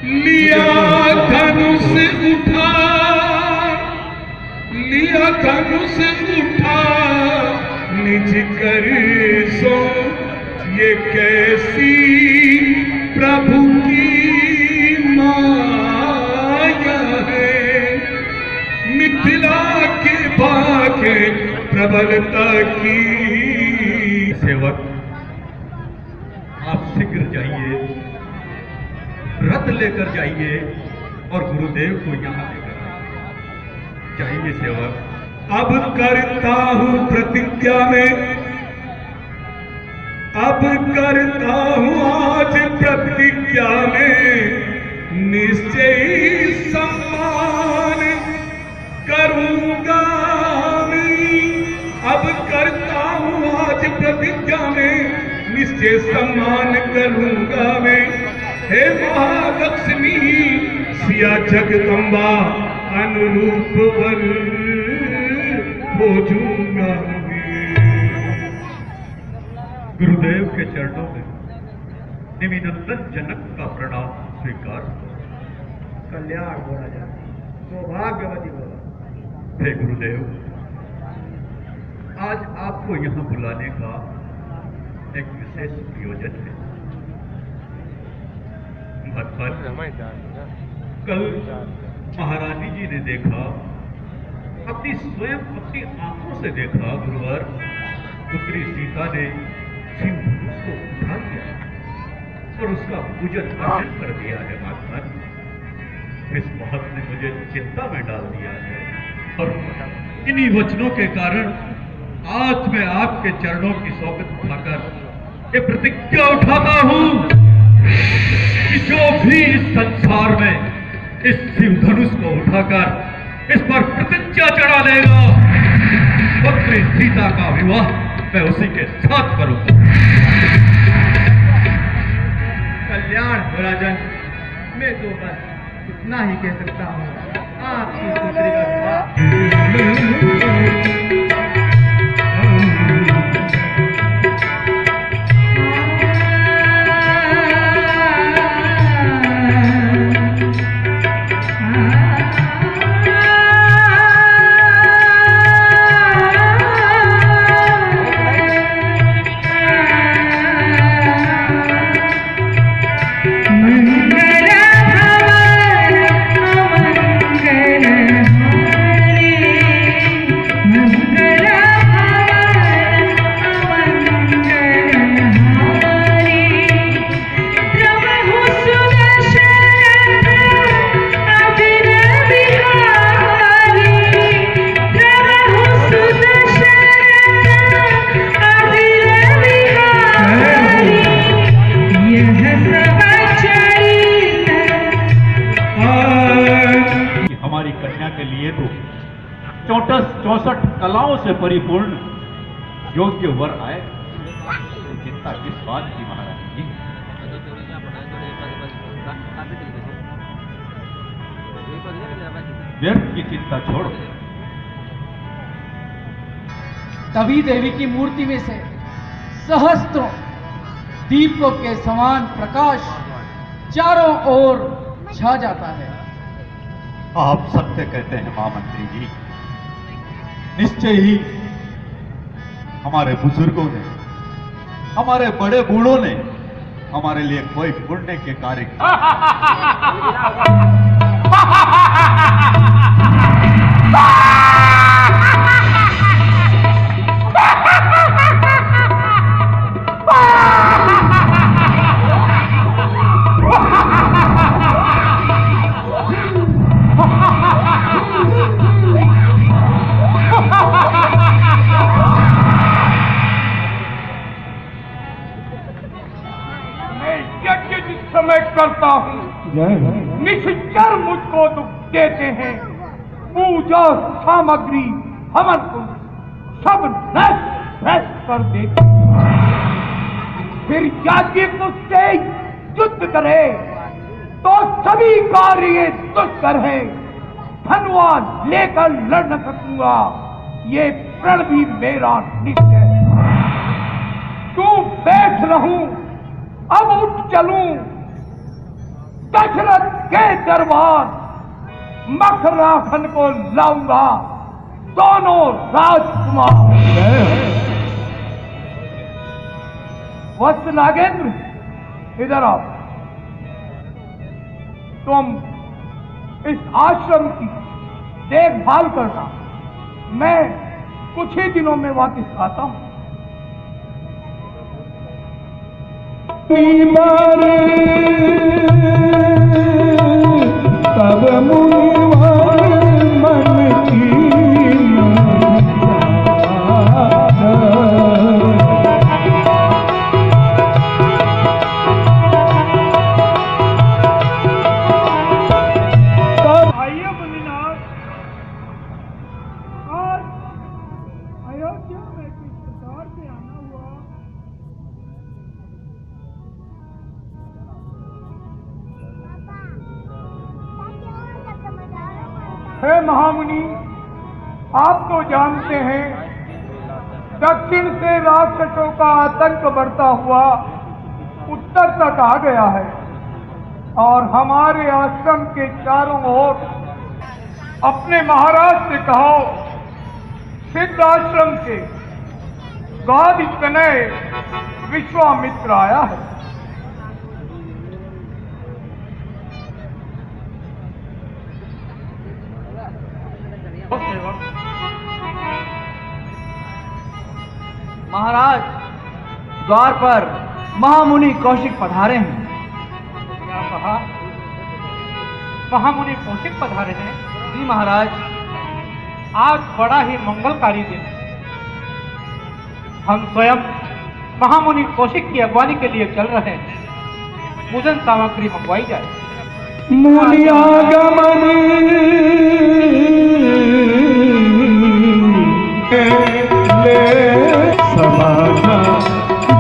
लिया धनुष उठा, लिया धनुष उठा निज कर सो, ये कैसी प्रभु की माया है। मिथिला के भाग्य प्रबलता की। सेवक आप शीघ्र जाइए, रथ लेकर जाइए और गुरुदेव को यहाँ लेकर जाइए। सेवक अब करता हूँ प्रतिज्ञा में, अब करता हूँ आज प्रतिज्ञा में, निश्चय सम्मान करूंगा मैं। अब करता हूँ आज प्रतिज्ञा में, निश्चय सम्मान करूंगा मैं। हे महालक्ष्मी सिया जगदम्बा अनुरूप वर खोजूंगा मैं। गुरुदेव के चरणों में निमिनंदन जनक का प्रणाम स्वीकार। कल्याण बोला जाए, सौभाग्यवती बोला। हे गुरुदेव, आज आपको यहाँ बुलाने का एक विशेष प्रयोजन है। कल महारानी जी ने देखा, अपनी स्वयं अपनी आंखों से देखा गुरुवर, पुत्री सीता ने शिव धनुष को उठा लिया और उसका पूजन अर्चन कर दिया है। माता, इस बात ने मुझे चिंता में डाल दिया है और इन्हीं वचनों के कारण आज मैं आपके चरणों की सौगंध उठाकर ये प्रतिज्ञा उठाता हूं कि जो भी इस संसार में इस शिव धनुष को उठाकर इस पर प्रतिज्ञा चढ़ा देगा, पुत्री सीता का विवाह मैं उसी के साथ करूंगा। कल्याण हो राजन, मैं तो बस इतना ही कह सकता हूँ, आपकी पुत्री का विवाह। कलाओं से परिपूर्ण योग्य वर आए तो चिंता किस बात की महारानी जी? व्यर्थ की चिंता छोड़ो। तभी देवी की मूर्ति में से सहस्त्रों दीपों के समान प्रकाश चारों ओर छा जाता है। आप सत्य कहते हैं महामंत्री जी। निश्चय ही हमारे बुजुर्गों ने, हमारे बड़े बूढ़ों ने हमारे लिए कोई पुण्य के कार्य करता हूँ, निश्चर मुझको दुख देते हैं। पूजा सामग्री हवन को सब नष्ट कर देते, फिर जाति मुझसे युद्ध करे तो सभी कार्य दुष्कर है। धनुआ लेकर लड़ न सकूंगा, ये प्रण भी मेरा निश्चय है। तू बैठ रहूं, अब उठ चलूं, दशरथ के दरबार मखराखन को लाऊंगा, दोनों राजकुमार। वत्स नागेंद्र, इधर आओ। तुम इस आश्रम की देखभाल करना, मैं कुछ ही दिनों में वापस आता हूं। तब मुनिवर मन की आइए मुनिनाथ, आज अयोध्या में किस प्रकार से आना हुआ? हे महामुनि, आप तो जानते हैं दक्षिण से राक्षसों का आतंक बढ़ता हुआ उत्तर तक आ गया है और हमारे आश्रम के चारों ओर अपने महाराज से कहो, सिद्ध आश्रम से गादी तनय विश्वामित्र आया है। महाराज, द्वार पर महामुनि कौशिक पधारे हैं। क्या कहा? महामुनि कौशिक पधारे हैं? जी महाराज। आज बड़ा ही मंगलकारी दिन है। हम स्वयं महामुनि कौशिक की अगवानी के लिए चल रहे हैं। पूजन सामग्री मंगवाई जाए। मुनियागमन ले समाना।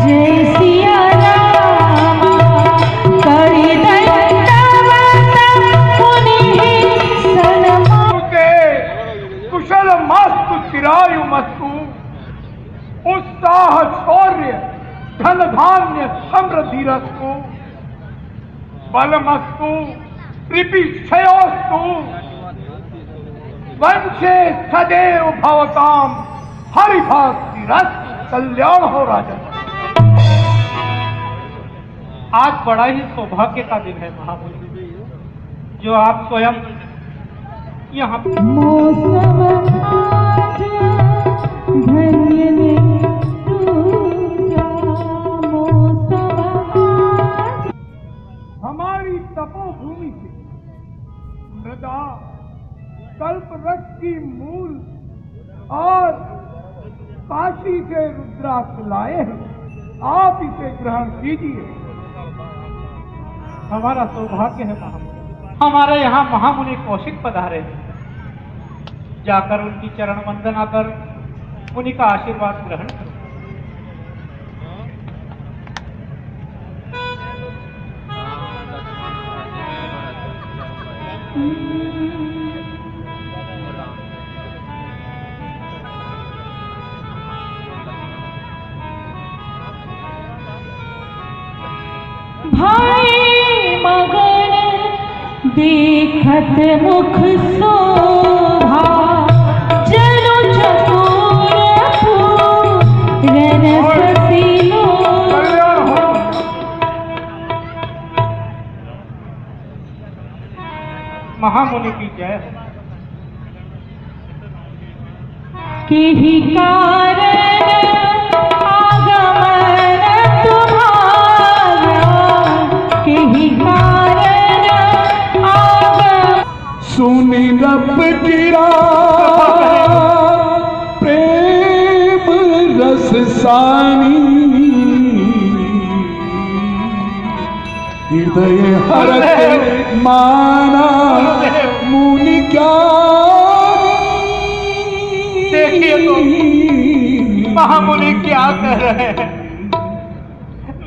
जय सिया राम करि दंडवत मुनि सनमा। कुशल मस्तु चिरायु मस्तु, उत्साह शौर्य धन धान्य समृद्धि रस्तु, बलमस्तु कृपिक्षयोस्तु, वंशे सदैव भवताम हरिभक्ति रस। कल्याण हो राजन। आज बड़ा ही सौभाग्य का दिन है महामुनि, जो आप स्वयं यहाँ मौसम आज धन्य ने दूजा, मौसम आज। हमारी तपोभूमि से मृदा कल्पवृक्ष की मूल और काशी से रुद्राक्ष लाए हैं, आप इसे ग्रहण कीजिए। हमारा सौभाग्य है महामुनि, हमारे यहाँ महामुनि कौशिक पधारे हैं। जाकर उनकी चरण वंदना कर मुनि का आशीर्वाद ग्रहण करो। भाई मगन देखत मुख शोभा, जनु चकोर पूरन ससिलो। महामुनि की जय हो। केहि कारण आगमन तुम्हारा, केहि कारण आगमन। सुनि रब गिरा प्रेम रस सानी, हृदय हरत माना मुनि ज्ञानी। देखिए तो महामुनि क्या कह रहे हैं।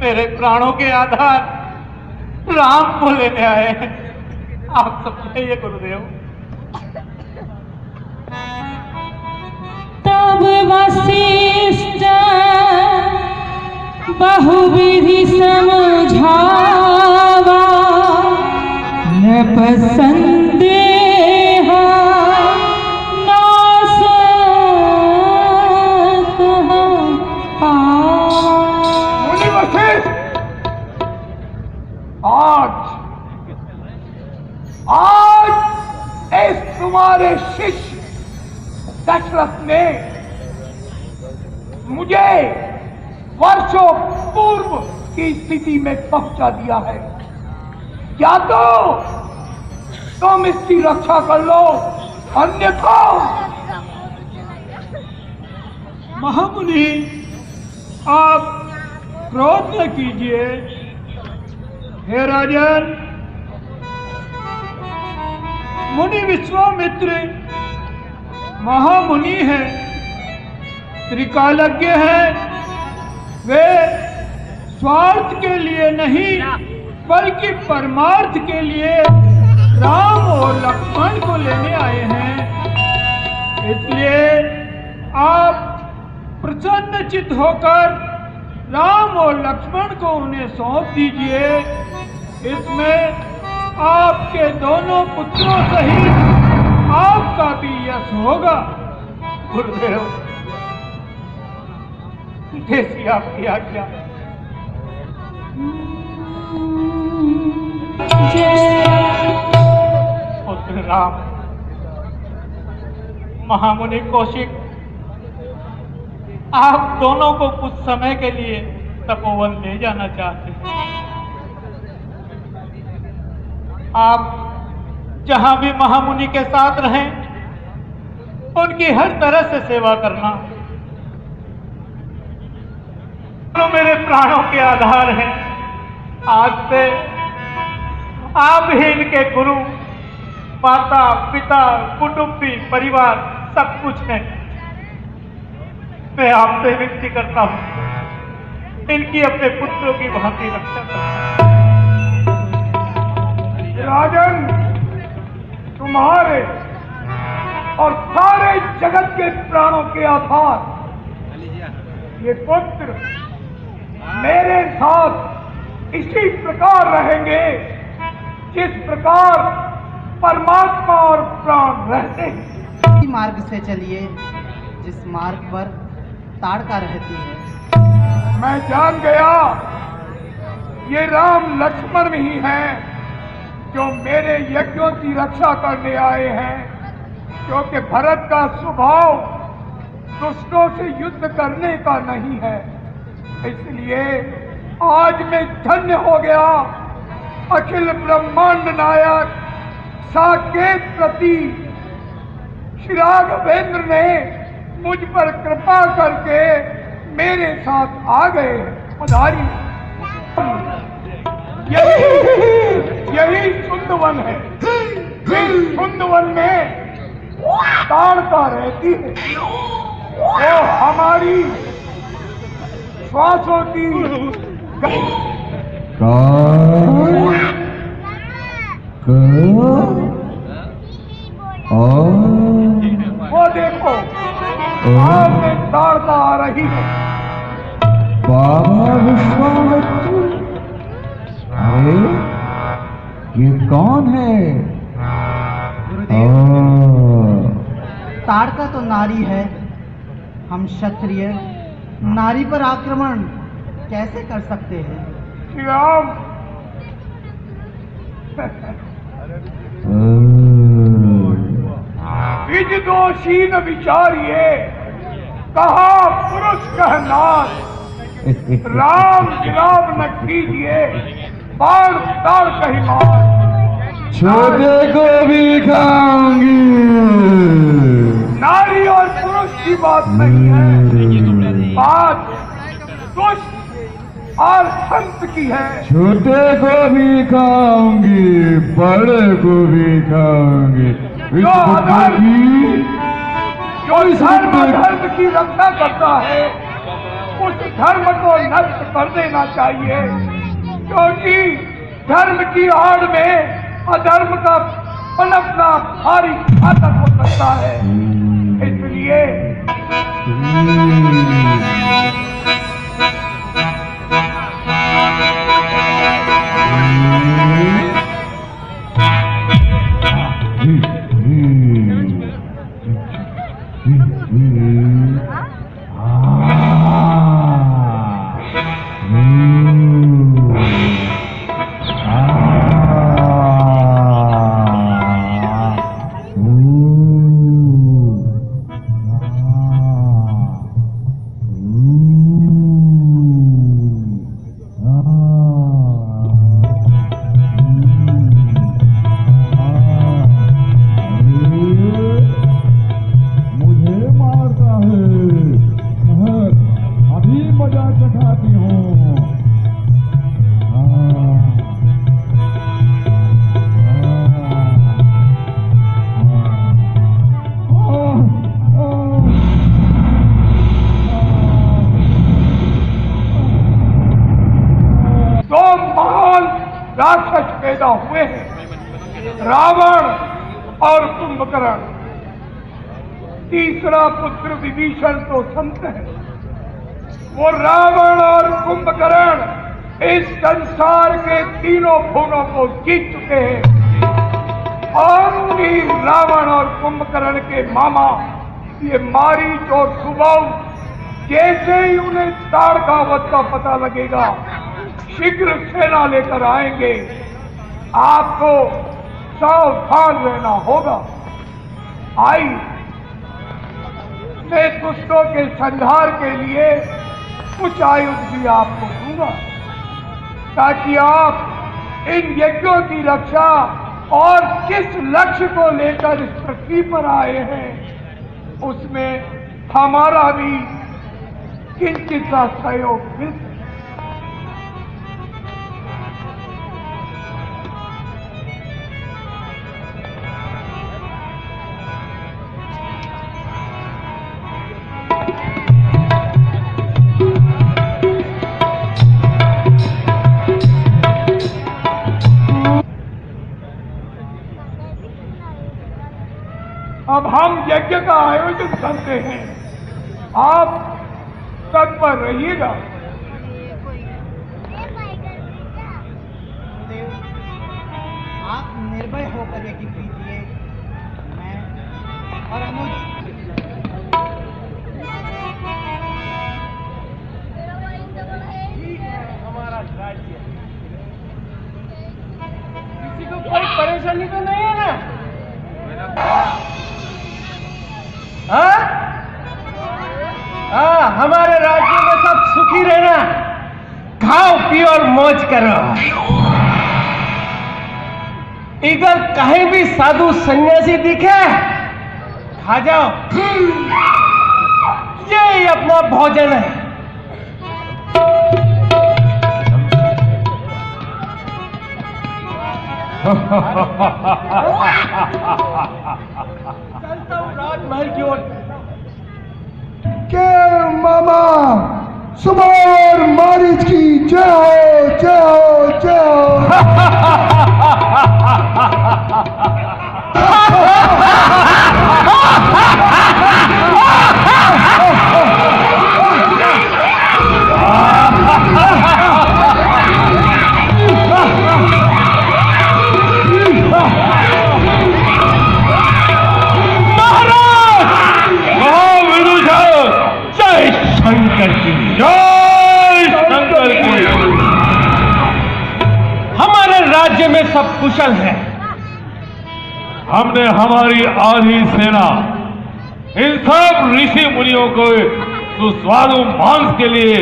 मेरे प्राणों के आधार राम को लेने आए हैं। आप समझाइए गुरुदेव। तब वशिष्ठ बहुविधि समझावा, संदेह नासत मुनि वशिष्ठ, आज इस तुम्हारे शिष्य दशरथ ने मुझे वर्षों पूर्व की स्थिति में पहुंचा दिया है। या तो तुम इसकी रक्षा कर लो, अन्यथा। महामुनि, आप क्रोध न कीजिए। हे राजन, मुनि विश्वामित्र महामुनि हैं, त्रिकालज्ञ हैं। वे स्वार्थ के लिए नहीं बल्कि परमार्थ के लिए राम और लक्ष्मण को लेने आए हैं। इसलिए आप प्रसन्नचित्त होकर राम और लक्ष्मण को उन्हें सौंप दीजिए। इसमें आपके दोनों पुत्रों सहित आपका भी यश होगा। गुरुदेव, जैसी आपकी आज्ञा। पुत्र राम, महामुनि कौशिक आप दोनों को कुछ समय के लिए तपोवन ले जाना चाहते हैं। आप जहां भी महामुनि के साथ रहें, उनकी हर तरह से सेवा करना। तो मेरे प्राणों के आधार हैं। आज से आप ही इनके गुरु, माता, पिता, कुटुंबी, परिवार सब कुछ है। मैं आपसे विनती करता हूं, इनकी अपने पुत्रों की भांति रक्षा करें। राजन, तुम्हारे और सारे जगत के प्राणों के आधार ये पुत्र मेरे साथ इसी प्रकार रहेंगे जिस प्रकार परमात्मा और प्राण रहते हैं। इसी मार्ग से चलिए जिस मार्ग पर ताड़का रहती है। मैं जान गया ये राम लक्ष्मण ही हैं जो मेरे यज्ञों की रक्षा करने आए हैं, क्योंकि भरत का स्वभाव दुष्टों से युद्ध करने का नहीं है। इसलिए आज मैं धन्य हो गया। अखिल ब्रह्मांड नायक साकेत प्रति श्री राघवेंद्र ने मुझ पर कृपा करके मेरे साथ आ गए। पधारी। यही सुंदवन है। इस सुंदवन में ताड़का रहती है। वो हमारी श्वासों की वो देखो सामने ताड़का आ रही है। बाबा विश्वामित्र, अरे ये कौन है? ताड़का तो नारी है। हम क्षत्रिय नारी पर आक्रमण कैसे कर सकते हैं? श्री राम, विज दोषीन विचारिए, कहा पुरुष कह नाथ। राम विलाप न कीजिए, बाण ताड़ कही मार। छोटे को भी खाऊंगी। नारी और पुरुष की बात नहीं है, बात दुष्ट और संत की है। छोटे को भी खाऊंगी, बड़े को भी खाऊंगी। जो धर्म की रक्षा करता है उस धर्म को नष्ट कर देना चाहिए, क्योंकि धर्म की आड़ में अधर्म का पनपना भारी घातक हो सकता है। इसलिए राक्षस पैदा हुए हैं, रावण और कुंभकर्ण। तीसरा पुत्र विभीषण तो संत है। वो रावण और कुंभकर्ण इस संसार के तीनों भुवनों को जीत चुके हैं और उन्हीं रावण और कुंभकर्ण के मामा ये मारीच और सुबाहु जैसे ही उन्हें ताड़कावत का पता लगेगा शीघ्र सेना लेकर आएंगे। आपको सावधान रहना होगा। आई मैं दुष्टों के संहार के लिए कुछ आयुध भी आपको दूंगा ताकि आप इन यज्ञों की रक्षा और किस लक्ष्य को लेकर इस पृथ्वी पर आए हैं उसमें हमारा भी किंचित सा सहयोग मिल सके। अब हम यज्ञ का आयोजन करते हैं, आप तत्पर रहिएगा। आप निर्भय होकर यज्ञ कीजिए। मैं और अनुज हमारा राज्य किसी को कोई परेशानी तो नहीं है ना? हमारे राज्य में सब सुखी रहना, खाओ पियो और मौज करो। इधर कहीं भी साधु सन्यासी दिखे खा जाओ, यही अपना भोजन है। चलता हूँ राजमहल की ओर। के मामा सुबह और मारीच की जय हो, जय हो, जय हो। शंकर की जय, शंकर की। हमारे राज्य में सब कुशल है। हमने हमारी आधी सेना इन सब ऋषि मुनियों को सुस्वादु मांस के लिए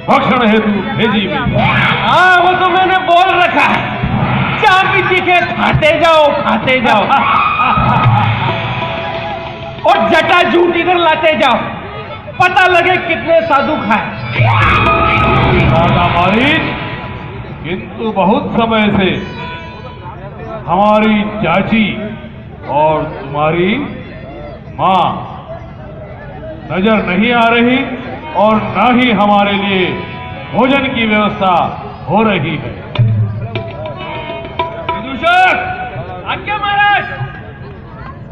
भक्षण हेतु भेजी गई। हाँ, वो तो मैंने बोल रखा है, जहां भी दिखे खाते जाओ, खाते जाओ और जटा जूट इधर लाते जाओ, पता लगे कितने साधु खाए। दादा मारीच, किंतु बहुत समय से हमारी चाची और तुम्हारी माँ नजर नहीं आ रही और ना ही हमारे लिए भोजन की व्यवस्था हो रही है। विदूषक, आज्ञा महाराज।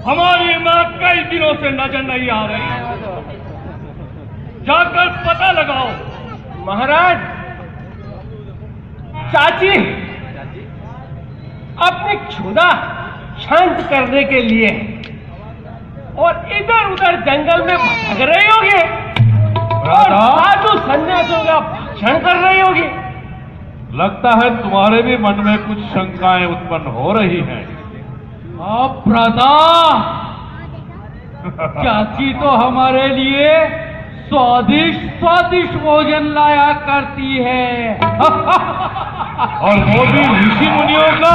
हमारी माँ कई दिनों से नजर नहीं आ रही, जाकर पता लगाओ। महाराज, चाची अपनी क्षुधा शांत करने के लिए और इधर उधर जंगल में भटक रहे होंगे और साधु सन्यासियों का भक्षण कर रही होगी। लगता है तुम्हारे भी मन में कुछ शंकाएं उत्पन्न हो रही हैं। अब भ्राता, चाची तो हमारे लिए स्वादिष्ट स्वादिष्ट भोजन लाया करती है। और वो भी ऋषि मुनियों का।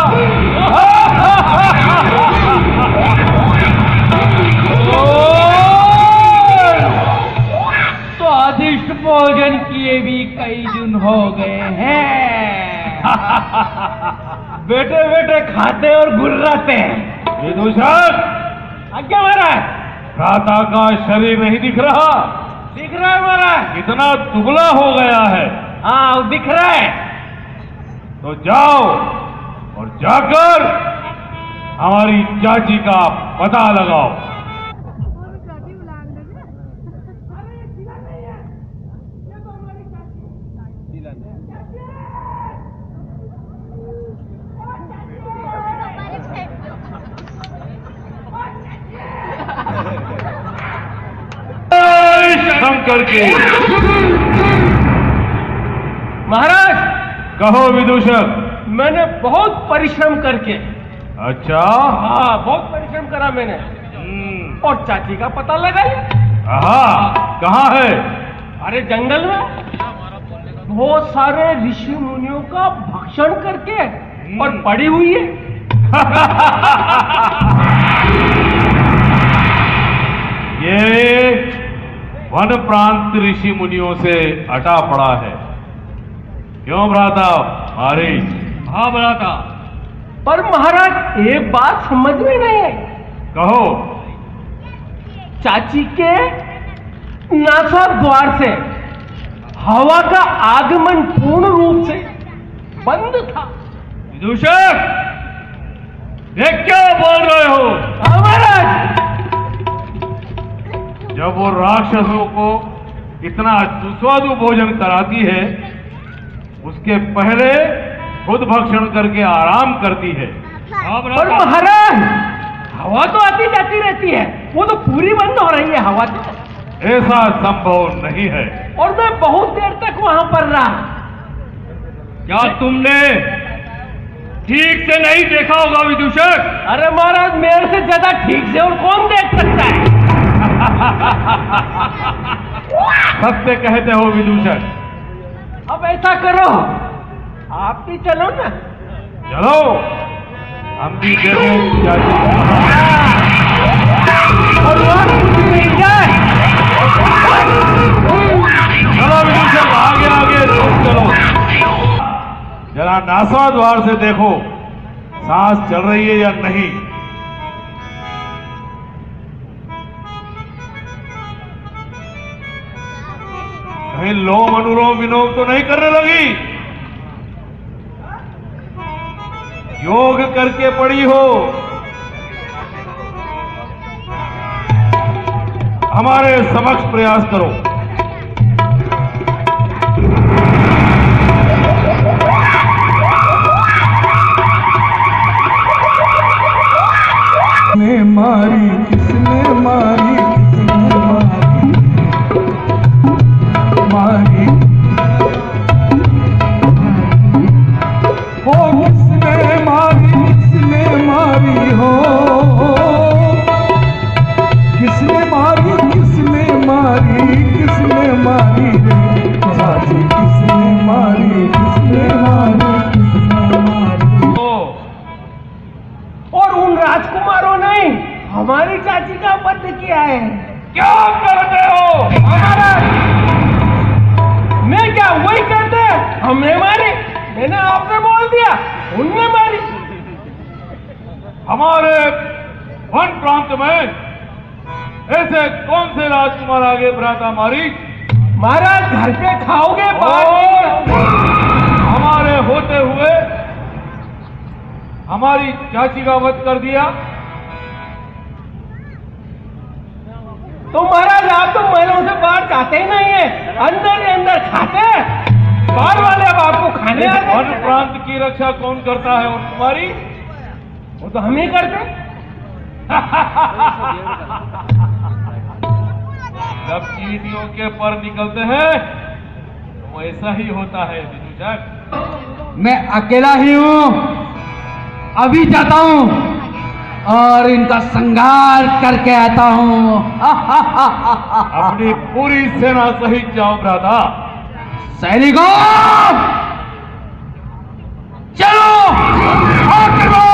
स्वादिष्ट भोजन किए भी कई दिन हो गए हैं। बेटे बेटे खाते और गुर्राते हैं। विदूषक, आज्ञा महाराज। भ्राता का शरीर नहीं दिख रहा? दिख रहा है महाराज। कितना दुबला हो गया है। हाँ दिख रहा है। तो जाओ और जाकर हमारी चाची का पता लगाओ। शंकर के। महाराज, कहो विदूषक। मैंने बहुत परिश्रम करके। अच्छा। हाँ बहुत परिश्रम करा मैंने। और चाची का पता लगाया। हाँ, कहाँ है? अरे जंगल में बहुत सारे ऋषि मुनियों का भक्षण करके और पड़ी हुई है। ये वन प्रांत ऋषि मुनियों से अटा पड़ा है। क्यों भ्राता? अरे हाँ भ्राता, पर महाराज एक बात समझ में नहीं है। कहो। चाची के नासा द्वार से हवा का आगमन पूर्ण रूप से बंद था। विदूषक, ये क्या बोल रहे हो? हाँ महाराज। जब वो राक्षसों को इतना सुस्वादु भोजन कराती है, उसके पहले खुद भक्षण करके आराम करती है। पर महाराज, हवा तो आती जाती रहती है, वो तो पूरी बंद हो रही है हवा तो। ऐसा संभव नहीं है। और मैं बहुत देर तक वहां पर रहा। क्या तुमने ठीक से नहीं देखा होगा विदूषक? अरे महाराज, मेरे से ज्यादा ठीक से और कौन देख सकता है? सत्य कहते हो विदूषक। अब ऐसा करो, आप भी चलो ना। चलो, हम भी देखें चाची। और वहां कुछ नहीं जाए। चलो विदूषक, आगे आगे तुम चलो। जरा नासा द्वार से देखो, सांस चल रही है या नहीं। कहीं लोम अनुलोम विलोम तो नहीं करने लगी? योग करके पड़ी हो। हमारे समक्ष प्रयास करो। किसने मारी, किसने मारी, किसने मारी, हो किसने मारी, किसने मारी हो, किसने मारी, किसने मारी, किसने मारी रे चाची, किसने मारी, किसने मारी, किसने मारी। और उन राजकुमारों ने हमारी चाची का वध किया है। क्या करते हो? हमारा मैं क्या वही करते? हमने मारी। मैंने आपने बोल दिया, उनने मारी। हमारे वन प्रांत में ऐसे कौन से राजकुमार आगे भ्राता मारी? महाराज, घर पे खाओगे और हमारे होते हुए हमारी चाची का वध कर दिया। तो महाराज, आप तो महलों से बाहर जाते ही नहीं है, अंदर ही अंदर खाते हैं। बाहर वाले अब आपको खाने आते हैं। वन प्रांत की रक्षा कौन करता है? और तुम्हारी? वो तो हम ही करते। जब चींटियों के पर निकलते हैं, वैसा ही होता है विदूषक। मैं अकेला ही हूं, अभी जाता हूं और इनका संहार करके आता हूं। अपनी पूरी सेना सहित जाओ भ्राता। सैनिकों, चलो आक्रमण!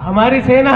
हमारी सेना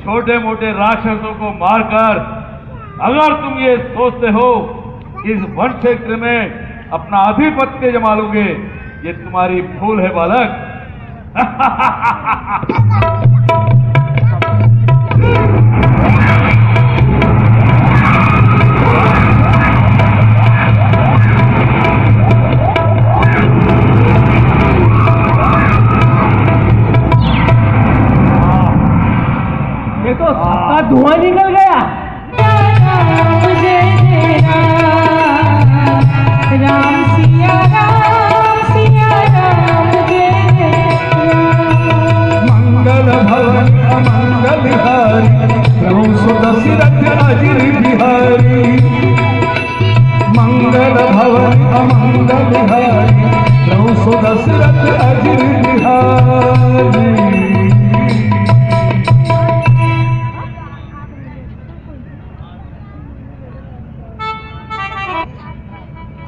छोटे मोटे राक्षसों को मारकर अगर तुम ये सोचते हो कि इस वन क्षेत्र में अपना आधिपत्य जमा लोगे, ये तुम्हारी भूल है बालक। तो सबका धुआं निकल गया। राम सिया राम जय मंगल भवन अमंगल हारी प्रभु सुदशरथ अजिर बिहारी। मंगल भवन अमंगल हारी प्रभु सुदशरथ अजिर बिहारी।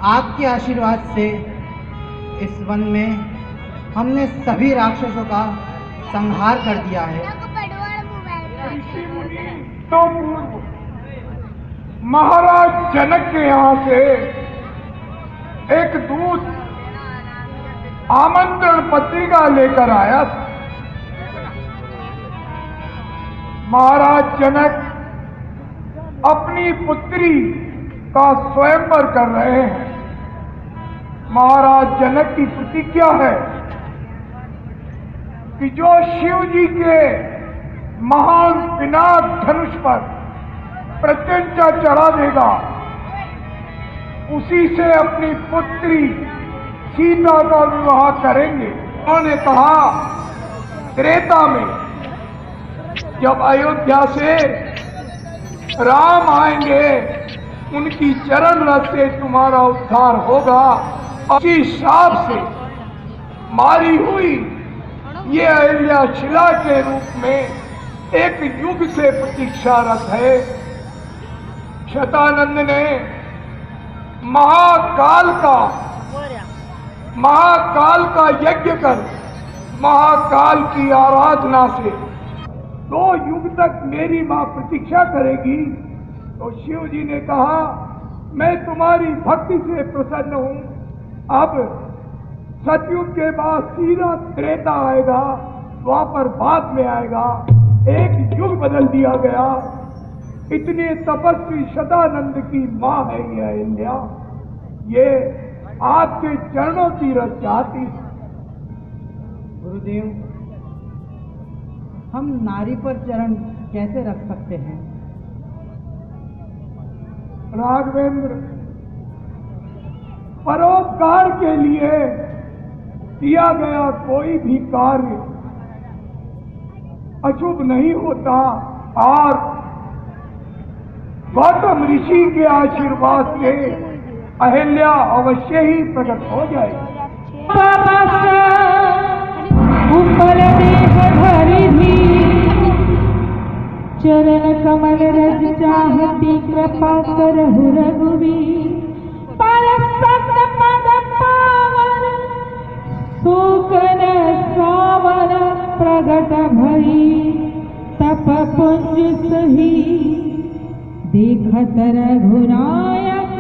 आपके आशीर्वाद से इस वन में हमने सभी राक्षसों का संहार कर दिया है। तो महाराज जनक के यहाँ से एक दूत आमंत्रण पत्रिका लेकर आया था। महाराज जनक अपनी पुत्री का स्वयंवर कर रहे हैं। महाराज जनक की प्रतिज्ञा है कि जो शिव जी के महान पिनाक धनुष पर प्रत्यंचा चढ़ा देगा, उसी से अपनी पुत्री सीता का विवाह करेंगे। उन्होंने कहा, त्रेता में जब अयोध्या से राम आएंगे, उनकी चरण रस से तुम्हारा उद्धार होगा। उसी हिसाब से मारी हुई ये अहिल्या शिला के रूप में एक युग से प्रतीक्षारत है। शतानंद ने महाकाल का यज्ञ कर महाकाल की आराधना से 2 युग तक मेरी मां प्रतीक्षा करेगी। तो शिव जी ने कहा, मैं तुम्हारी भक्ति से प्रसन्न हूं। अब सतयुग के बाद सीधा त्रेता आएगा, द्वापर बाद में आएगा। एक युग बदल दिया गया। इतने तपस्वी शतानंद की मां है ये अहिल्या। ये आपके चरणों की रच चाहती। गुरुदेव, हम नारी पर चरण कैसे रख सकते हैं? राघवेंद्र, परोपकार के लिए किया गया कोई भी कार्य अशुभ नहीं होता और गौतम ऋषि के आशीर्वाद से अहिल्या अवश्य ही प्रकट हो जाएगी। उपल देह धरि भी चरण कमल रज चाहती कृपा करहु रघुवीर पर सत पद पावन सुकन सावन प्रगट भई तप पुंज सही देखत रघुनायक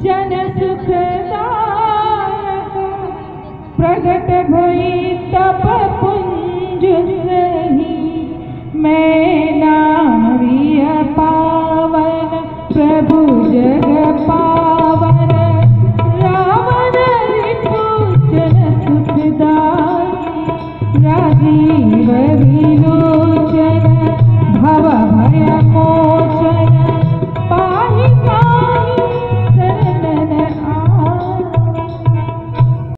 जन सुखदायक प्रगट भई तप पुंज सही मैं नारिय पावन प्रभु जग